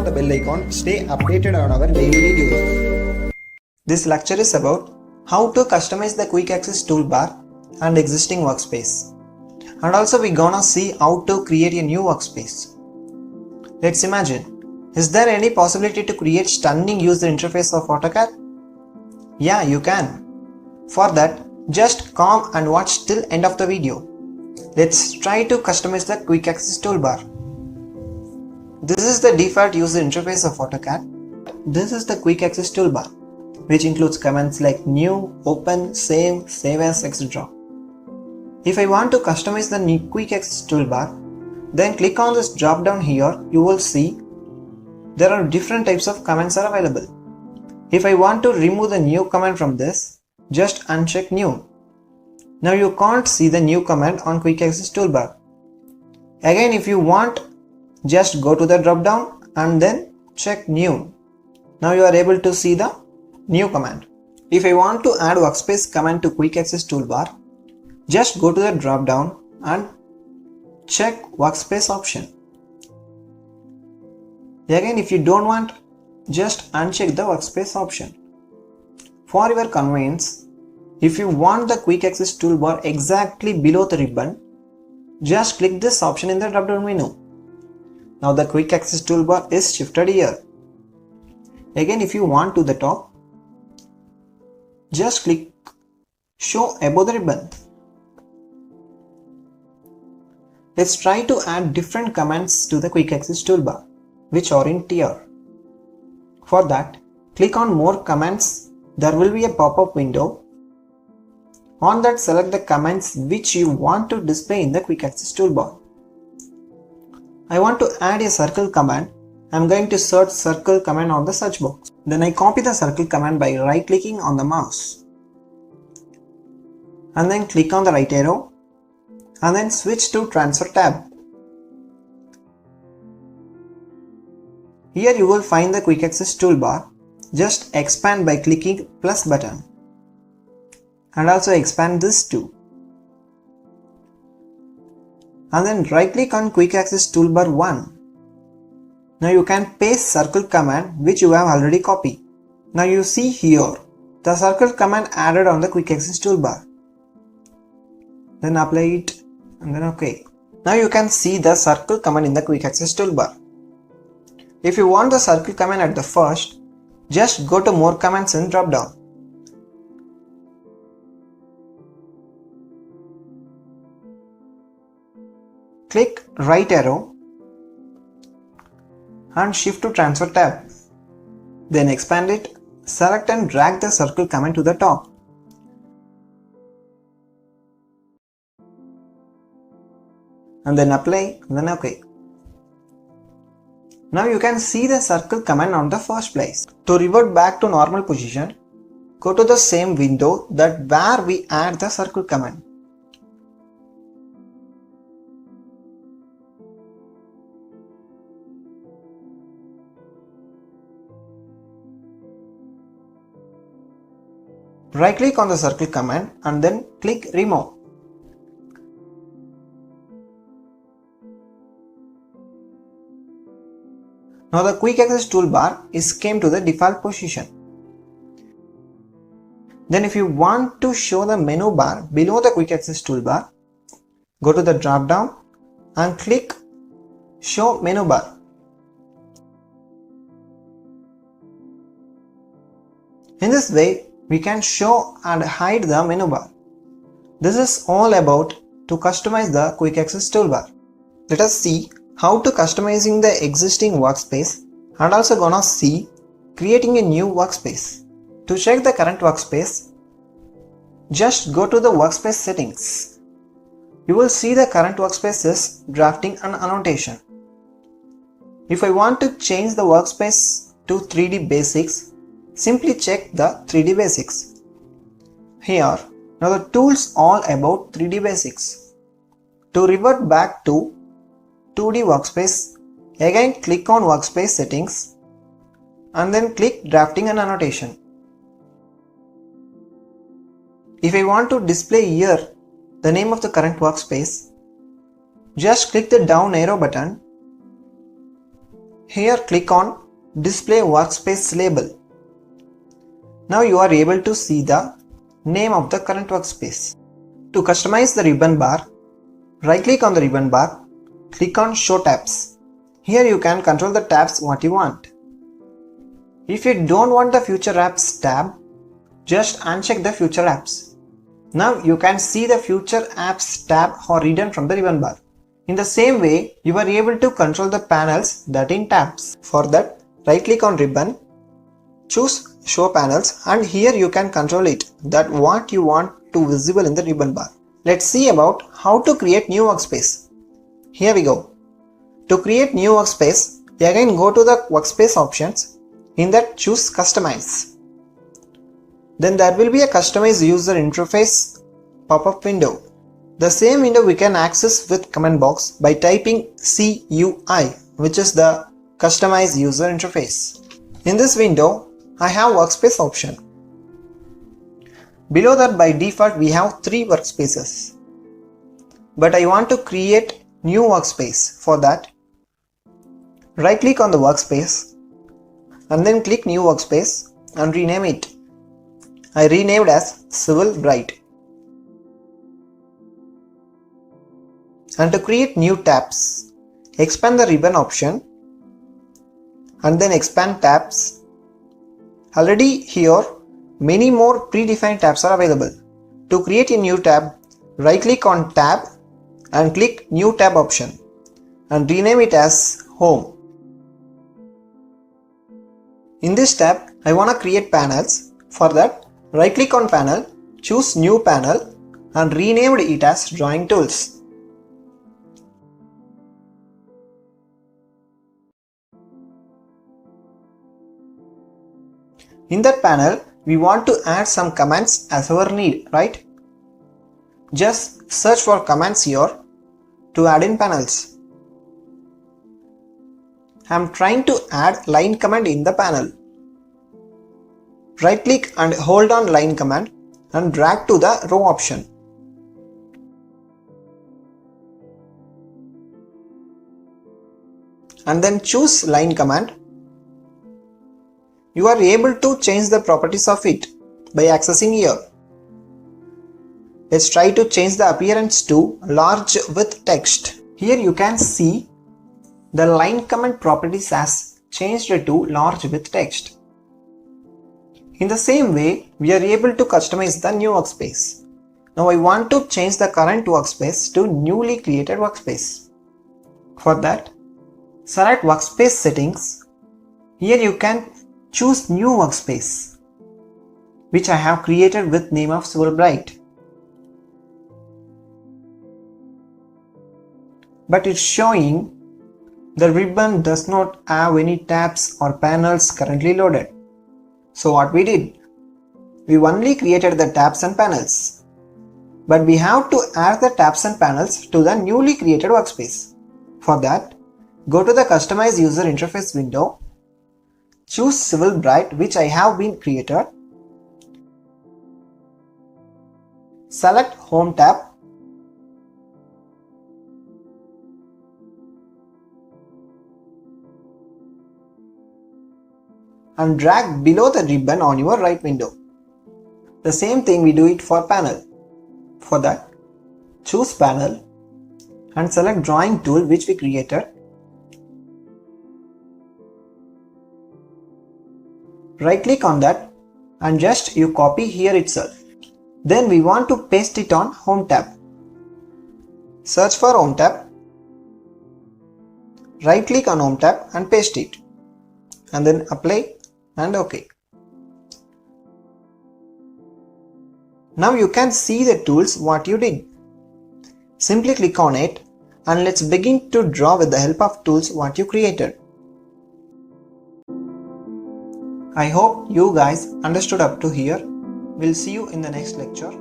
the bell icon. Stay updated on our daily videos. This lecture is about how to customize the quick access toolbar and existing workspace. And also we gonna see how to create a new workspace. Let's imagine, is there any possibility to create stunning user interface of AutoCAD? Yeah, you can. For that, just come and watch till end of the video. Let's try to customize the quick access toolbar. This is the default user interface of AutoCAD. This is the quick access toolbar, which includes commands like new, open, save as, etc. If I want to customize the new quick access toolbar, then click on this drop down here. You will see there are different types of commands are available. If I want to remove the new command from this, just uncheck new. Now you can't see the new command on quick access toolbar. Again, if you want, just go to the drop down and then check new. Now you are able to see the new command. If I want to add workspace command to quick access toolbar, just go to the drop down and check workspace option. Again, if you don't want, just uncheck the workspace option. For your convenience, if you want the quick access toolbar exactly below the ribbon, just click this option in the drop down menu. Now the quick access toolbar is shifted here. Again, if you want to the top, just click show above the ribbon. Let's try to add different commands to the quick access toolbar, which are in tier. For that, click on more commands. There will be a pop-up window. On that, select the commands which you want to display in the quick access toolbar. I want to add a circle command. I am going to search circle command on the search box. Then I copy the circle command by right clicking on the mouse. And then click on the right arrow. And then switch to transfer tab. Here you will find the quick access toolbar. Just expand by clicking plus button. And also expand this too. And then right click on quick access toolbar 1. Now you can paste circle command which you have already copied. Now you see here the circle command added on the quick access toolbar. Then apply it and then OK. Now you can see the circle command in the quick access toolbar. If you want the circle command at the first, just go to more commands and drop down. Click right arrow and shift to transfer tab. Then expand it, select and drag the circle command to the top. And then apply and then OK. Now you can see the circle command on the first place. To revert back to normal position, go to the same window that where we add the circle command. Right click on the circle command and then click remove. Now the quick access toolbar came to the default position. Then if you want to show the menu bar below the quick access toolbar, go to the drop down and click show menu bar. In this way, we can show and hide the menu bar. This is all about to customize the quick access toolbar. Let us see how to customizing the existing workspace and also gonna see creating a new workspace. To check the current workspace, just go to the workspace settings. You will see the current workspace is drafting and annotation. If I want to change the workspace to 3D basics, simply check the 3D basics. Here, now the tools all about 3D basics. To revert back to 2D workspace, again click on workspace settings and then click drafting and annotation. If I want to display here the name of the current workspace, just click the down arrow button Here click on Display Workspace label. Now you are able to see the name of the current workspace. To customize the ribbon bar, right click on the ribbon bar, click on Show Tabs. Here you can control the tabs what you want. If you don't want the Future Apps tab, just uncheck the Future Apps. Now you can see the Future Apps tab or hidden from the ribbon bar. In the same way, you are able to control the panels that in tabs. For that, right click on ribbon, choose Show Panels, and here you can control it that what you want to visible in the ribbon bar. Let's see about how to create new workspace. Here we go. To create new workspace, again go to the workspace options. In that, choose Customize. Then there will be a Customize User Interface pop-up window. The same window we can access with comment box by typing CUI, which is the Customize User Interface. In this window, I have Workspace option. Below that, by default we have 3 workspaces. But I want to create new workspace. For that, right click on the workspace and then click New Workspace and rename it. I renamed as Civil Bright. And to create new tabs, expand the ribbon option and then expand tabs. Already here, many more predefined tabs are available. To create a new tab, right click on Tab and click New Tab option and rename it as Home. In this tab, I want to create panels. For that, right click on Panel, choose New Panel and rename it as Drawing Tools. In that panel, we want to add some commands as our need, right? Just search for commands here to add in panels. I am trying to add line command in the panel. Right click and hold on line command and drag to the row option. And then choose line command. You are able to change the properties of it by accessing here. Let's try to change the appearance to large with text. Here you can see the line command properties has changed to large with text. In the same way, we are able to customize the new workspace. Now I want to change the current workspace to newly created workspace. For that, select Workspace Settings. Here you can choose New Workspace, which I have created with name of Civil Bright. But it's showing the ribbon does not have any tabs or panels currently loaded. So what we did? We only created the tabs and panels. But we have to add the tabs and panels to the newly created workspace. For that, go to the Customize User Interface window. Choose Civil Bright, which I have been created. Select Home tab. And drag below the ribbon on your right window. The same thing we do it for panel. For that, choose Panel and select Drawing Tool, which we created. Right click on that and just you copy here itself. Then we want to paste it on Home tab. Search for Home tab. Right click on Home tab and paste it. And then apply and OK. Now you can see the tools what you did. Simply click on it and let's begin to draw with the help of tools what you created. I hope you guys understood up to here. We'll see you in the next lecture.